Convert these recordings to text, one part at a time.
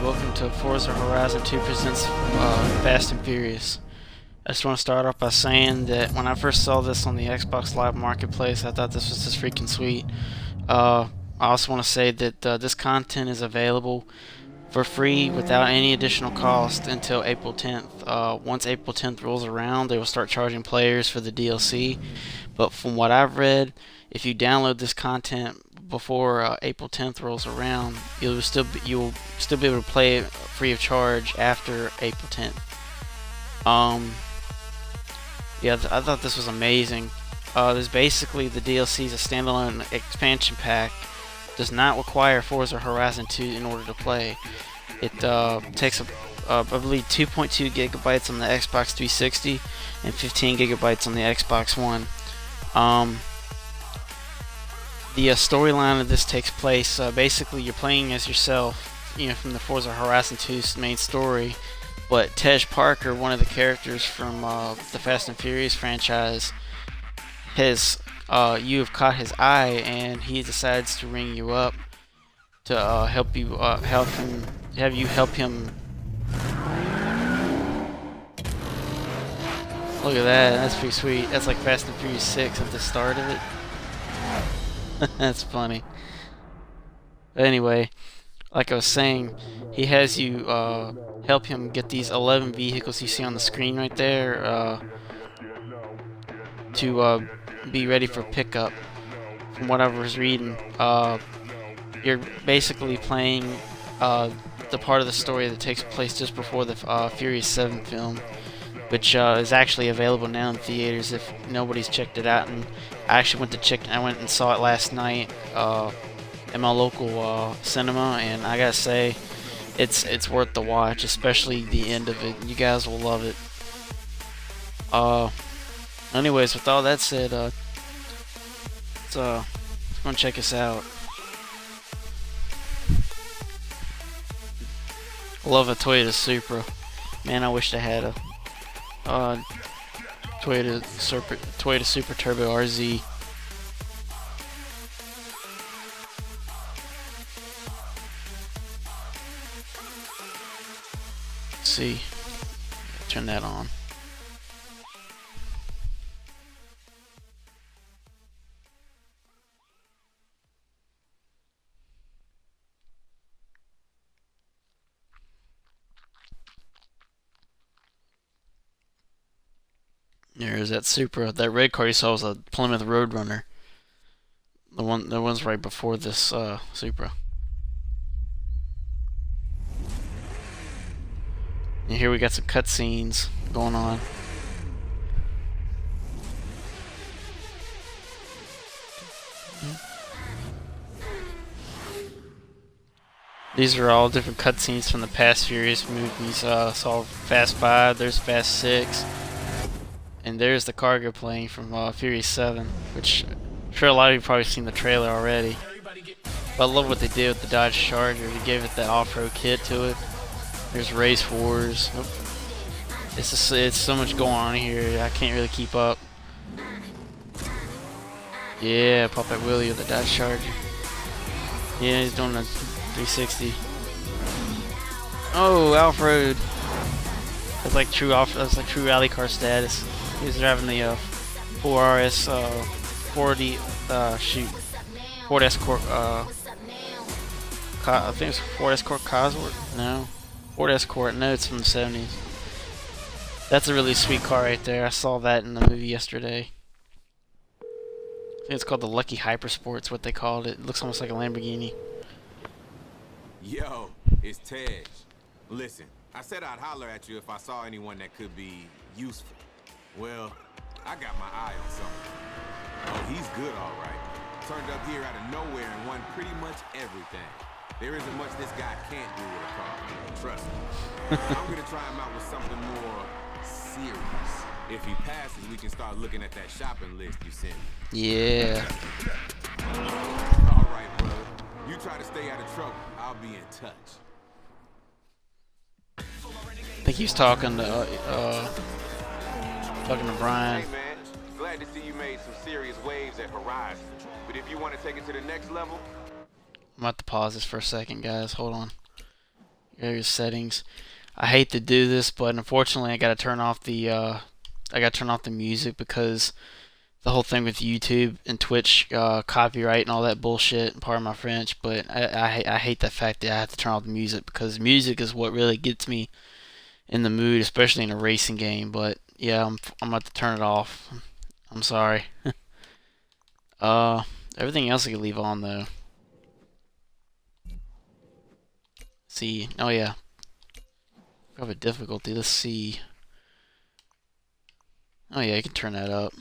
welcome to Forza Horizon 2 presents Fast and Furious. I just want to start off by saying that when I first saw this on the Xbox Live Marketplace, I thought this was just freaking sweet. I also want to say that this content is available for free without any additional cost until April 10th. Once April 10th rolls around, they will start charging players for the DLC. But from what I've read, if you download this content before April 10th rolls around, you'll still be able to play it free of charge after April 10th. Yeah, I thought this was amazing. There's basically the DLC is a standalone expansion pack. Does not require Forza Horizon 2 in order to play. It takes I believe 2.2 gigabytes on the Xbox 360 and 15 gigabytes on the Xbox One. The storyline of this takes place, basically you're playing as yourself, from the Forza Horizon 2's main story, but Tej Parker, one of the characters from the Fast and Furious franchise, you have caught his eye, and he decides to ring you up to have you help him. Look at that, that's pretty sweet. That's like Fast and Furious 6 at the start of it. That's funny. But anyway, like I was saying, he has you help him get these 11 vehicles you see on the screen right there to be ready for pickup. From what I was reading, you're basically playing the part of the story that takes place just before the Furious 7 film, which is actually available now in theaters if nobody's checked it out. And I actually went and saw it last night in my local cinema, and I gotta say, it's worth the watch, especially the end of it. You guys will love it. Anyways, with all that said, let's go and check this out. Love a Toyota Supra. Man, I wish I had a Toyota Super Turbo RZ. Let's see. Turn that on. There's that Supra. That red car you saw was a Plymouth Roadrunner. The one's right before this Supra. And here we got some cutscenes going on. These are all different cutscenes from the past Furious movies. Saw Fast 5, there's Fast 6. And there's the cargo plane from Furious 7, which I'm sure a lot of you have probably seen the trailer already. But I love what they did with the Dodge Charger. They gave it that off-road kit to it. There's race wars. It's so much going on here. I can't really keep up. Yeah, pop that wheelie with the Dodge Charger. Yeah, he's doing a 360. Oh, off-road. That's like true rally car status. He's driving the 4RS 40 Ford Escort I think it's Ford Escort Cosworth. No, Ford Escort. No, it's from the 70s. That's a really sweet car right there. I saw that in the movie yesterday. I think it's called the Lucky Hypersport's what they called it. It looks almost like a Lamborghini. Yo, it's Tej. Listen, I said I'd holler at you if I saw anyone that could be useful. Well, I got my eye on someone. Oh, he's good, all right. Turned up here out of nowhere and won pretty much everything. There isn't much this guy can't do with a car. Trust me. I'm gonna try him out with something more serious. If he passes, we can start looking at that shopping list you sent me. Yeah. All right, brother. You try to stay out of trouble. I'll be in touch. I think he's talking to Brian. Hey man, glad to see you made some serious waves at Horizon. But if you want to take it to the next level, I'm about to pause this for a second, guys. Hold on. Various settings. I hate to do this, but unfortunately, I gotta turn off the music because the whole thing with YouTube and Twitch copyright and all that bullshit. Pardon my French, but I hate the fact that I have to turn off the music because music is what really gets me in the mood, especially in a racing game. But yeah, I'm about to turn it off. I'm sorry. Everything else I can leave on though. See, oh yeah, have a difficulty. Let's see. Oh yeah, you can turn that up.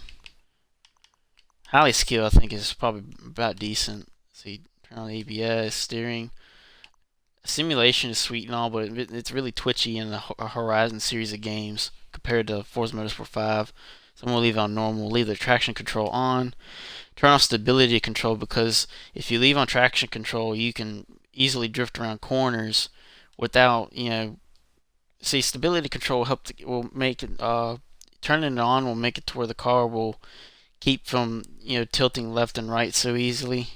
Highly skill, I think, is probably about decent. See, turn on ABS, steering. Simulation is sweet and all, but it's really twitchy in the Horizon series of games compared to Forza Motorsport 5. So I'm gonna leave it on normal. Leave the traction control on. Turn off stability control because if you leave on traction control, you can easily drift around corners without, see, stability control will make it. Turning it on will make it to where the car will keep from tilting left and right so easily.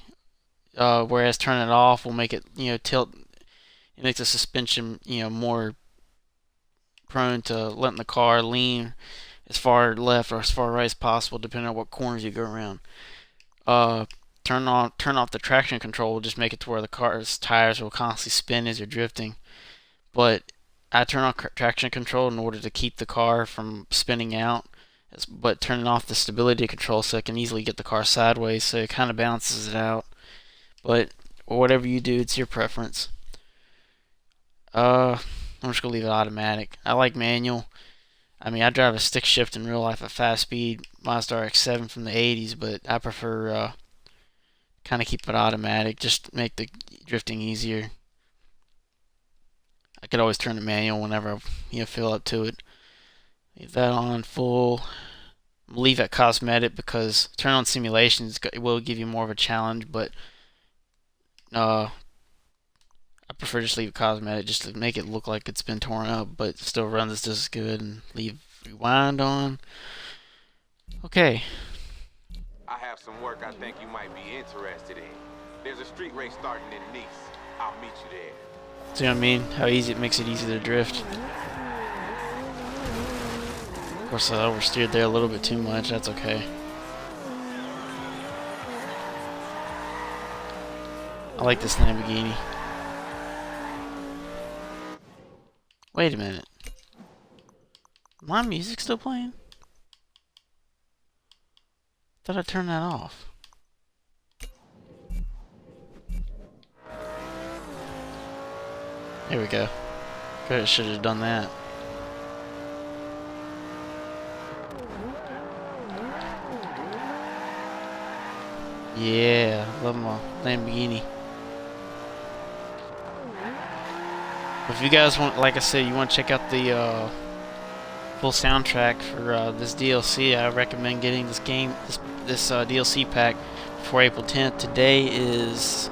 Whereas turning it off will make it tilt. It makes the suspension more prone to letting the car lean as far left or as far right as possible, depending on what corners you go around. Turn off the traction control will just make it to where the car's tires will constantly spin as you're drifting. But I turn on traction control in order to keep the car from spinning out, but turning off the stability control so I can easily get the car sideways, so it kind of balances it out. But whatever you do, it's your preference. I'm just gonna leave it automatic. I like manual. I mean, I drive a stick shift in real life at fast speed Mazda RX-7 from the 80s, but I prefer kind of keep it automatic, just to make the drifting easier. I could always turn to manual whenever I feel up to it. Leave that on full. Leave it cosmetic because turn on simulations, it will give you more of a challenge, but I prefer just leave it cosmetic just to make it look like it's been torn up, but still runs just as good. And leave rewind on. Okay. I have some work I think you might be interested in. There's a street race starting in Nice. I'll meet you there. See what I mean? How easy it makes it easy to drift. Of course, I oversteered there a little bit too much. That's okay. I like this Lamborghini. Wait a minute. My music still playing? Thought I turned that off. There we go. Good, I should have done that. Yeah, love my Lamborghini. If you guys want, like I said, you want to check out the full soundtrack for this DLC, I recommend getting this DLC pack before April 10th. Today is,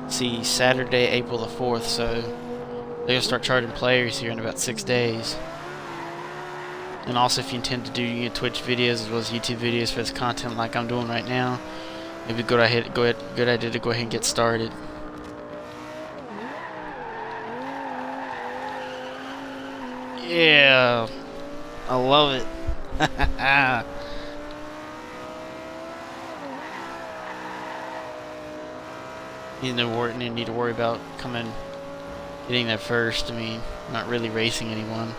Saturday, April the 4th, so they're going to start charging players here in about 6 days. And also, if you intend to do Twitch videos as well as YouTube videos for this content like I'm doing right now, maybe good idea to go ahead and get started. Yeah, I love it. You need to worry about getting there first. I mean, not really racing anyone.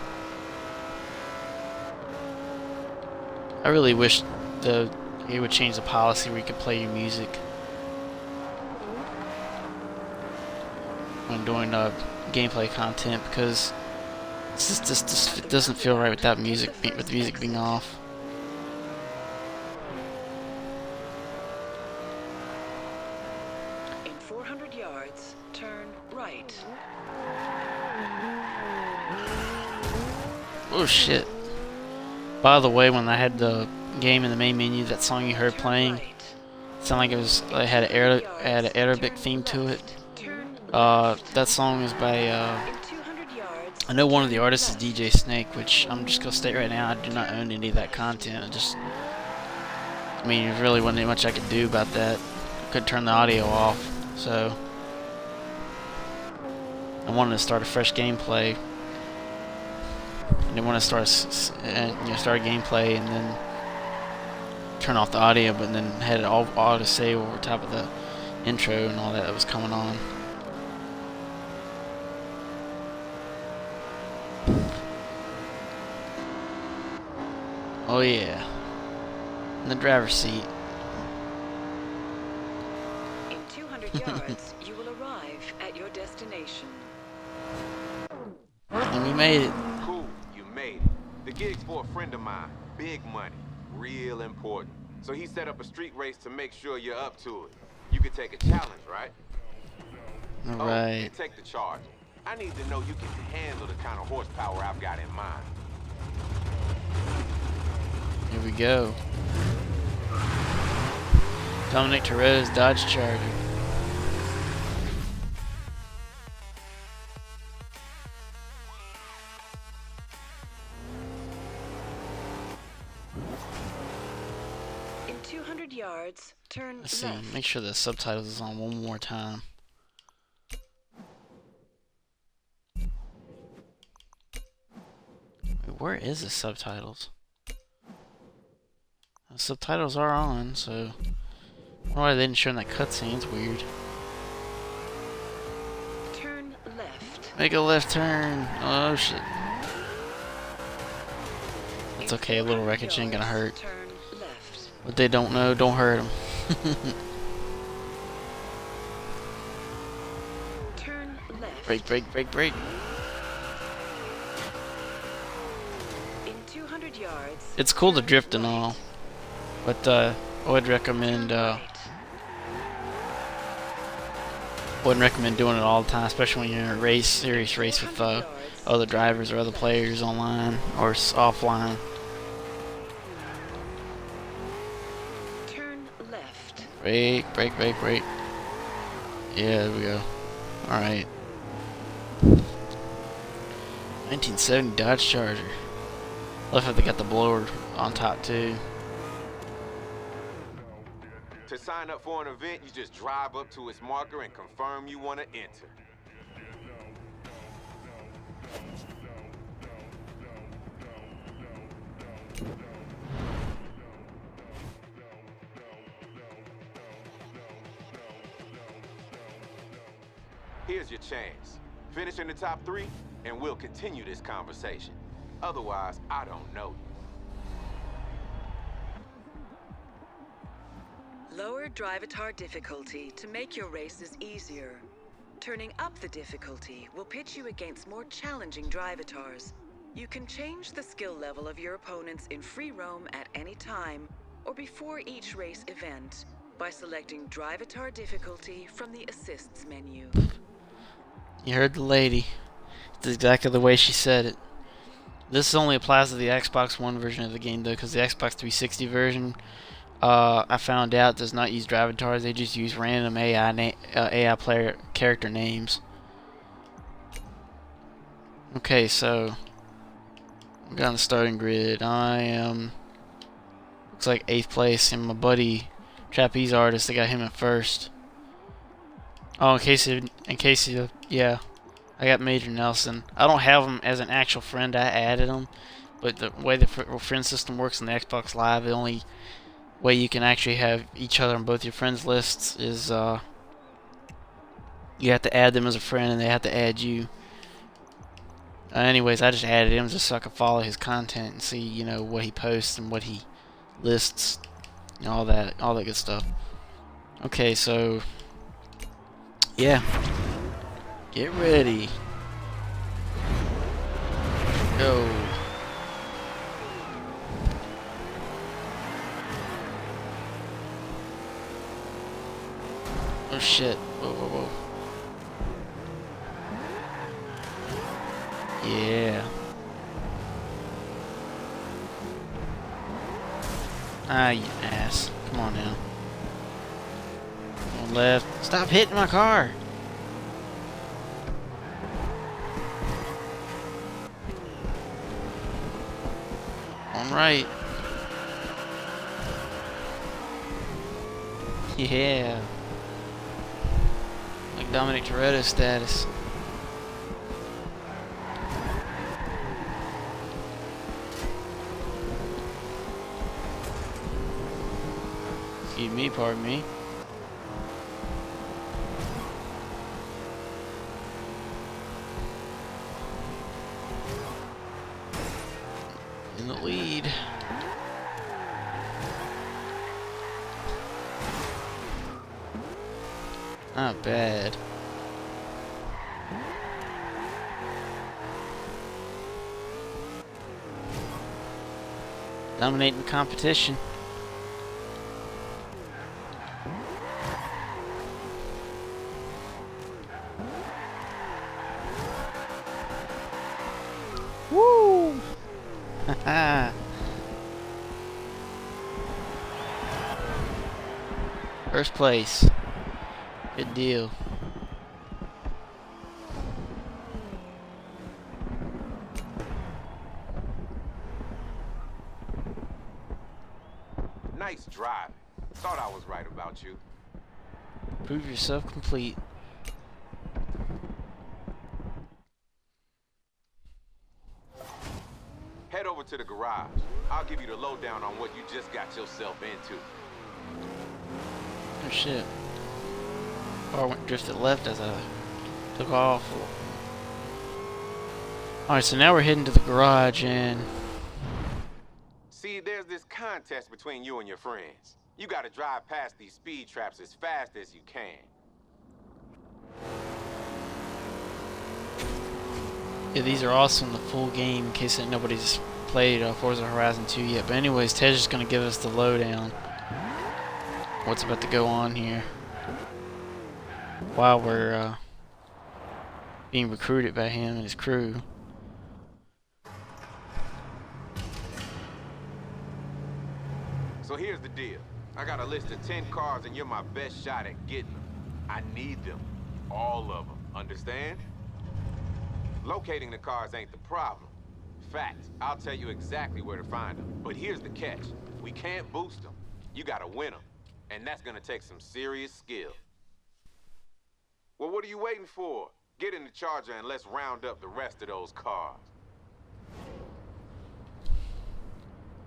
I really wish it would change the policy where you could play your music when doing gameplay content, because it doesn't feel right without music, with the music being off. In 400 yards, turn right. Oh shit. By the way, when I had the game in the main menu, that song you heard playing, it sounded like it had an Arabic theme to it. That song is by I know one of the artists is DJ Snake, which I'm just gonna state right now, I do not own any of that content. I mean, there really wasn't much I could do about that. I couldn't turn the audio off, so I wanted to start a fresh gameplay. I didn't want to start start a gameplay and then turn off the audio, but then had it all auto save over top of the intro and all that was coming on. Oh yeah, in the driver's seat. In 200 yards, you will arrive at your destination. And we made it. Cool, you made it. The gig's for a friend of mine. Big money. Real important. So he set up a street race to make sure you're up to it. You could take a challenge, right? Alright. Oh, take the charge. I need to know you can handle the kind of horsepower I've got in mind. Here we go. Dominic Toretto's Dodge Charger. In 200 yards, turn Let's see, left. make sure the subtitles is on one more time. Wait, where is the subtitles? The subtitles are on, so I don't know why they didn't show in that cutscene. It's weird. Turn left. Make a left turn. Oh shit. It's okay, a little wreckage ain't gonna hurt. Turn left. What they don't know, don't hurt them. Turn left. Brake, brake, brake, brake. In 200 yards. It's cool to turn drift and right. all, but I would recommend Turn right. wouldn't recommend doing it all the time, especially when you're in a race, serious race with 400 yards, other drivers or other players online or offline. turn left. Brake, brake, brake, brake. Yeah, there we go. All right. 1970 Dodge Charger. Love how they got the blower on top too. To sign up for an event, you just drive up to its marker and confirm you want to enter. Here's your chance. Finish in the top 3, and we'll continue this conversation. Otherwise, I don't know you. Lower Drivatar difficulty to make your races easier. Turning up the difficulty will pitch you against more challenging Drivatars. You can change the skill level of your opponents in free roam at any time or before each race event by selecting Drivatar difficulty from the assists menu. You heard the lady. It's exactly the way she said it. This only applies to the Xbox One version of the game though, because the Xbox 360 version, I found out, does not use Drivatars. They just use random AI player character names. Okay, so we got on the starting grid. I am looks like 8th place, and my buddy Trapeze Artist, I got him at first. Oh, in case you, yeah, I got Major Nelson. I don't have him as an actual friend. I added him, but the way the friend system works on the Xbox Live, the only way you can actually have each other on both your friends lists is you have to add them as a friend, and they have to add you. Anyways, I just added him just so I could follow his content and see, you know, what he posts and what he lists, and all that good stuff. Okay, so yeah, get ready, go. Oh shit! Whoa, whoa, whoa! Yeah. Ah, you ass. Come on now. On left. Stop hitting my car. On right. Yeah. Like Dominic Toretto status. Excuse me, pardon me. In the lead. Not bad. Dominating the competition. Woo! Haha. First place. Good deal. Nice drive. Thought I was right about you. Prove yourself complete. Head over to the garage. I'll give you the lowdown on what you just got yourself into. Oh shit. Car went drifted left as I took off. Alright, so now we're heading to the garage and... See, there's this contest between you and your friends. You gotta drive past these speed traps as fast as you can. Yeah, these are also in the full game in case that nobody's played Forza Horizon 2 yet. But anyways, Ted's just gonna give us the lowdown. What's about to go on here. While we're being recruited by him and his crew. So here's the deal. I got a list of 10 cars and you're my best shot at getting them. I need them. All of them. Understand? Locating the cars ain't the problem. Fact, I'll tell you exactly where to find them. But here's the catch. We can't boost them. You gotta win them. And that's gonna take some serious skill. Well, what are you waiting for? Get in the Charger and let's round up the rest of those cars.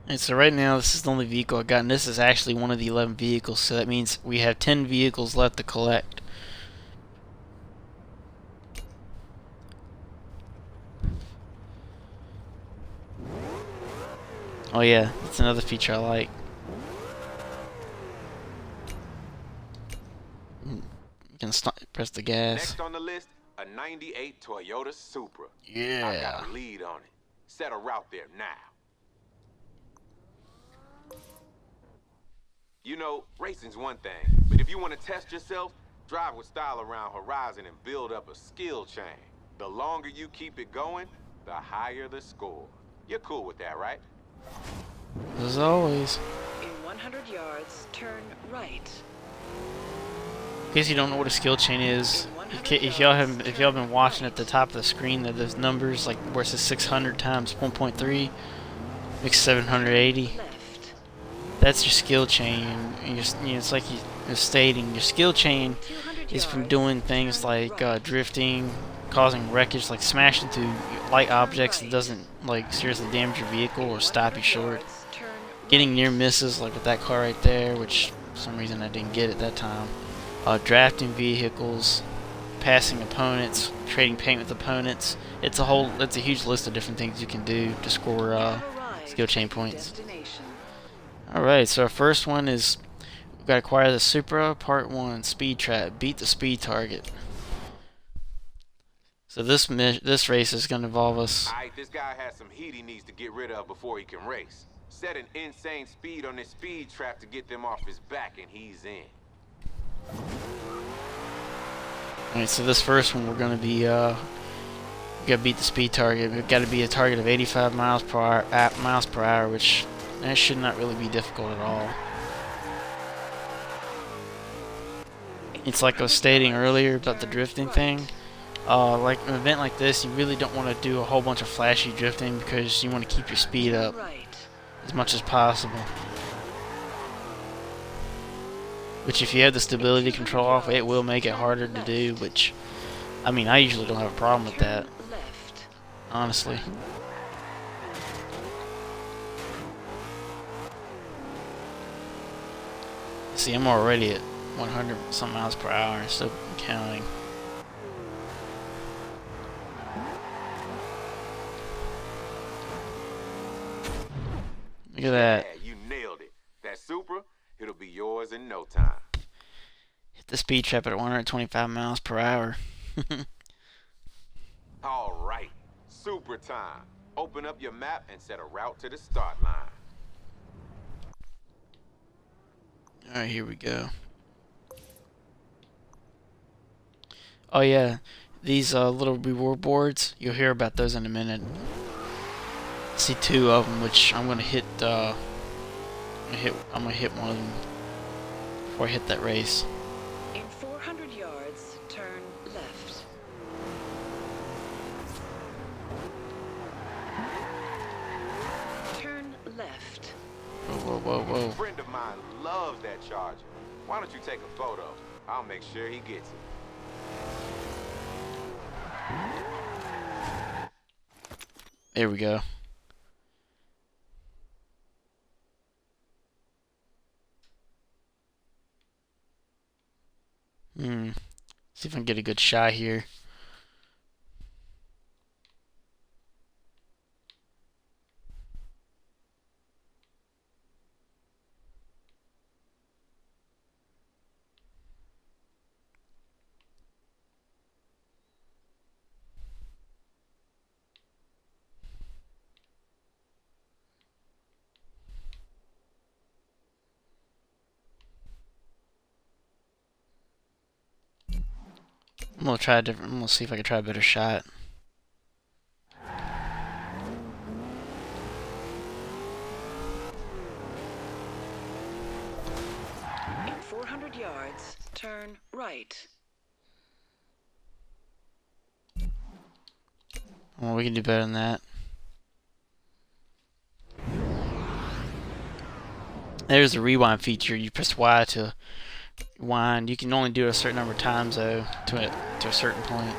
And so right now this is the only vehicle I got, and this is actually one of the 11 vehicles, so that means we have 10 vehicles left to collect. Oh yeah, that's another feature I like. You can press the gas. Next on the list, a 98 Toyota Supra. Yeah. I got a lead on it. Set a route there now. You know, racing's one thing, but if you want to test yourself, drive with style around Horizon and build up a skill chain. The longer you keep it going, the higher the score. You're cool with that, right? As always. In 100 yards, turn right. In case you don't know what a skill chain is, if y'all been watching at the top of the screen, that those numbers like where it says 600 times 1.3 makes 780. That's your skill chain. It's like you're stating your skill chain is from doing things like drifting, causing wreckage, like smashing through light objects that doesn't like seriously damage your vehicle or stop you short. Getting near misses, like with that car right there, which for some reason I didn't get at that time. Drafting vehicles, passing opponents, trading paint with opponents. It's a huge list of different things you can do to score skill chain points. Alright, so our first one is we've got to acquire the Supra Part 1 Speed Trap. Beat the speed target. So this race is going to involve us. Alright, this guy has some heat he needs to get rid of before he can race. Set an insane speed on this speed trap to get them off his back and he's in. Alright, so this first one we're going to be we got to beat the speed target. We've got to be a target of 85 miles per hour, which that should not really be difficult at all. It's like I was stating earlier about the drifting thing. Like an event like this, you really don't want to do a whole bunch of flashy drifting because you want to keep your speed up as much as possible. Which if you have the stability control off, it will make it harder to do, which, I mean, I usually don't have a problem with that, honestly. See, I'm already at 100 some miles per hour, still counting. Look at that. Yeah, you nailed it. That Supra, it'll be yours in no time. Hit the speed trap at 125 miles per hour. All right, Supra time. Open up your map and set a route to the start line. Alright, here we go. Oh yeah, these little reward boards, you'll hear about those in a minute. See 2 of them, which I'm gonna hit. I'm gonna hit one of them before I hit that race. In 400 yards, turn left. Turn left. Whoa, whoa, whoa, A whoa. friend of mine loves that Charger. Why don't you take a photo? I'll make sure he gets it. There we go. See if I can get a good shot here. I'm gonna try a different. I'm gonna see if I can try a better shot. In 400 yards, turn right. Well, we can do better than that. There's a rewind feature. You press Y to wind. You can only do it a certain number of times though, to a certain point.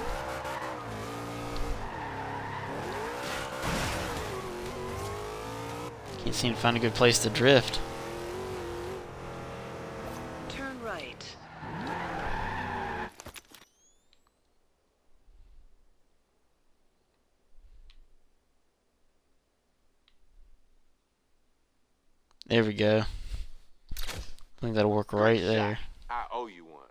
Can't seem to find a good place to drift. Turn right. There we go. I think that'll work right Good there. shot. I owe you one.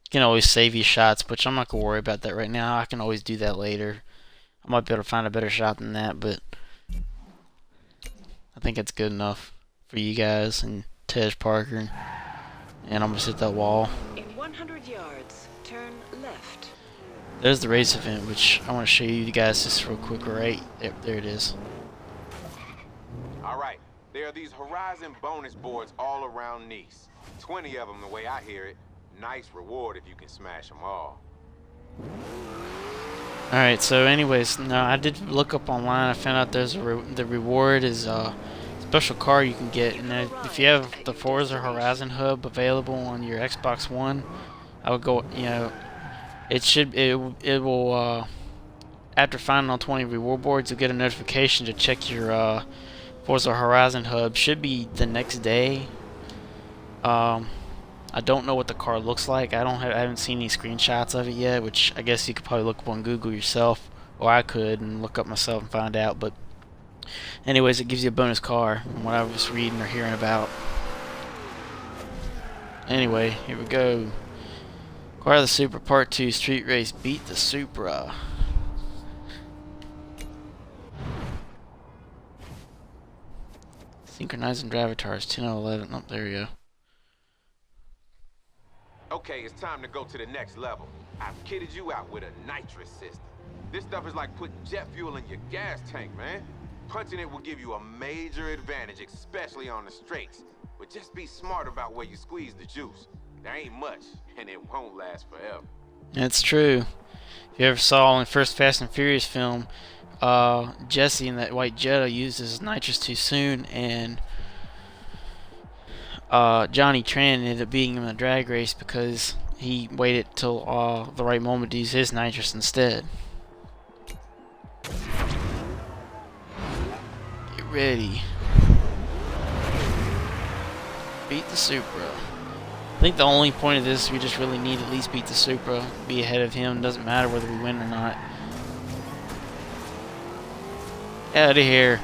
You can always save your shots, but I'm not gonna worry about that right now. I can always do that later. I might be able to find a better shot than that, but I think it's good enough for you guys and Tej Parker. And I'm gonna hit that wall. In 100 yards, turn left. There's the race event, which I want to show you guys just real quick. Right there it is. All right, there are these Horizon bonus boards all around Nice. 20 of them the way I hear it. Nice reward if you can smash them all. Alright, so anyways, no, I did look up online. I found out there's the reward is a special car you can get, and if you have the Forza Horizon hub available on your Xbox One, I would go. You know, it will after finding all 20 reward boards, you'll get a notification to check your Forza Horizon hub. Should be the next day. I don't know what the car looks like. I haven't seen any screenshots of it yet, which I guess you could probably look up on Google yourself, or I could and look up myself and find out. But anyways, it gives you a bonus car from what I was reading or hearing about. Anyway, here we go. Car the Supra Part 2 Street Race. Beat the Supra. Synchronizing drive avatars 10 out of 11. Oh, there we go. Okay, it's time to go to the next level. I've kitted you out with a nitrous system. This stuff is like putting jet fuel in your gas tank, man. Punching it will give you a major advantage, especially on the straights. But just be smart about where you squeeze the juice. There ain't much, and it won't last forever. That's true. If you ever saw in the first Fast and Furious film, Jesse in that white Jetta uses nitrous too soon, and Johnny Tran ended up beating him in a drag race because he waited till the right moment to use his nitrous instead. ready. Beat the Supra. I think the only point of this, we just really need to at least beat the Supra. Be ahead of him. Doesn't matter whether we win or not. Out of here.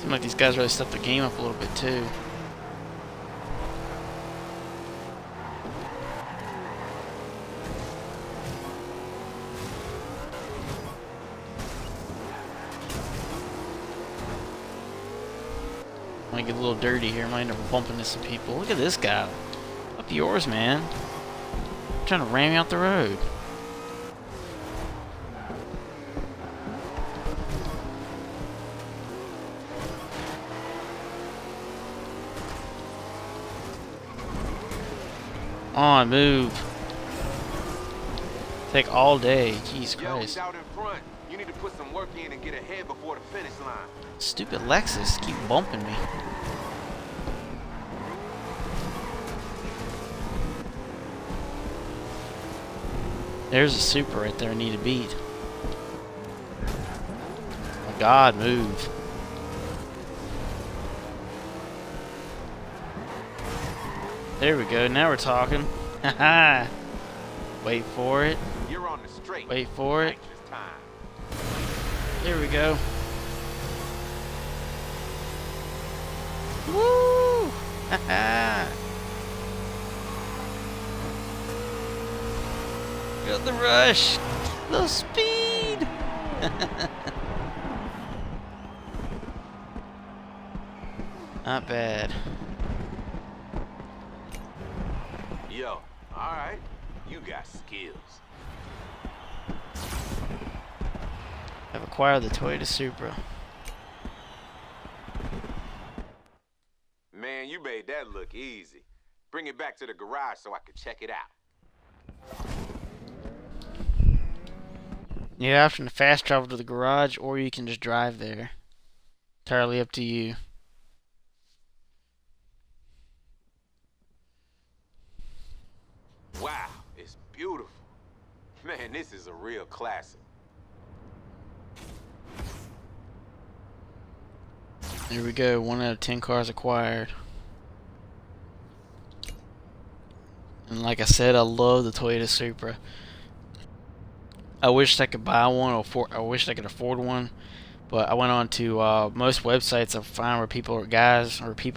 Seems like these guys really stepped the game up a little bit too. Might get a little dirty here. Might end up bumping into some people. Look at this guy. Up yours, man. Trying to ram me out the road. On, move. Take all day. Jesus Christ. Yo, out in front. You need to put some work in and get ahead before the finish line. Stupid Lexus keep bumping me. There's a Supra right there I need to beat. Oh my God, move. There we go, now we're talking. Haha. Wait for it. You're on the straight. Wait for it. There we go. Woo! Haha. Got the rush. Little speed. Not bad. Yo, alright. You got skills. I've acquired the Toyota Supra. Man, you made that look easy. Bring it back to the garage so I can check it out. You have to fast travel to the garage, or you can just drive there. Entirely up to you. Wow, it's beautiful. Man, this is a real classic. There we go, 1 out of 10 cars acquired. And like I said, I love the Toyota Supra. I wish I could buy one, or I wish I could afford one. But I went on to most websites I find where people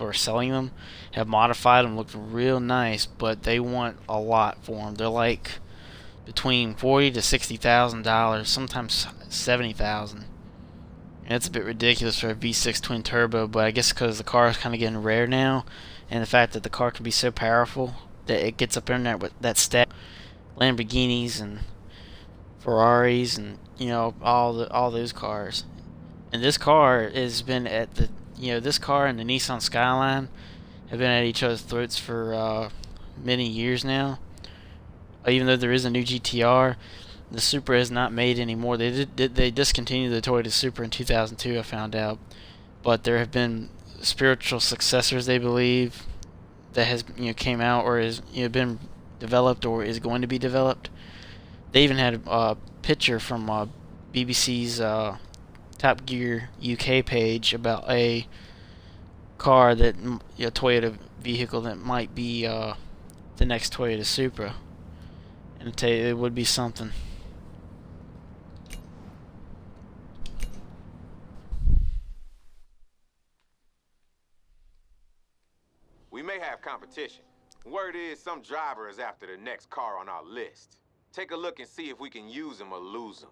are selling them, have modified them, look real nice, but they want a lot for them. They're like between $40,000 to $60,000, sometimes $70,000. And it's a bit ridiculous for a V6 twin turbo, but I guess because the car is kind of getting rare now, and the fact that the car can be so powerful that it gets up in there with that stat, Lamborghinis and Ferraris and all those cars. And this car has been at the this car and the Nissan Skyline have been at each other's throats for many years now. Even though there is a new GTR, the Supra is not made anymore. They discontinued the Toyota Supra in 2002, I found out. But there have been spiritual successors, they believe, that has came out or is been developed or is going to be developed. They even had a picture from BBC's Top Gear UK page about a car that a Toyota vehicle that might be the next Toyota Supra, and I tell you, it would be something. We may have competition. Word is some driver is after the next car on our list. Take a look and see if we can use him or lose him.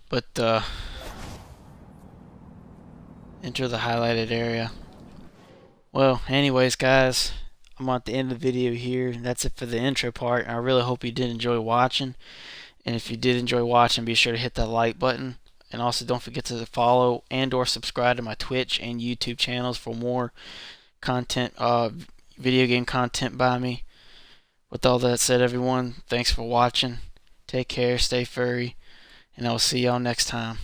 But enter the highlighted area. Well, anyways, guys, I'm at the end of the video here. That's it for the intro part. I really hope you did enjoy watching. And if you did enjoy watching, be sure to hit that like button. And also don't forget to follow and or subscribe to my Twitch and YouTube channels for more content, video game content by me. With all that said, everyone, thanks for watching. Take care, stay furry, and I will see y'all next time.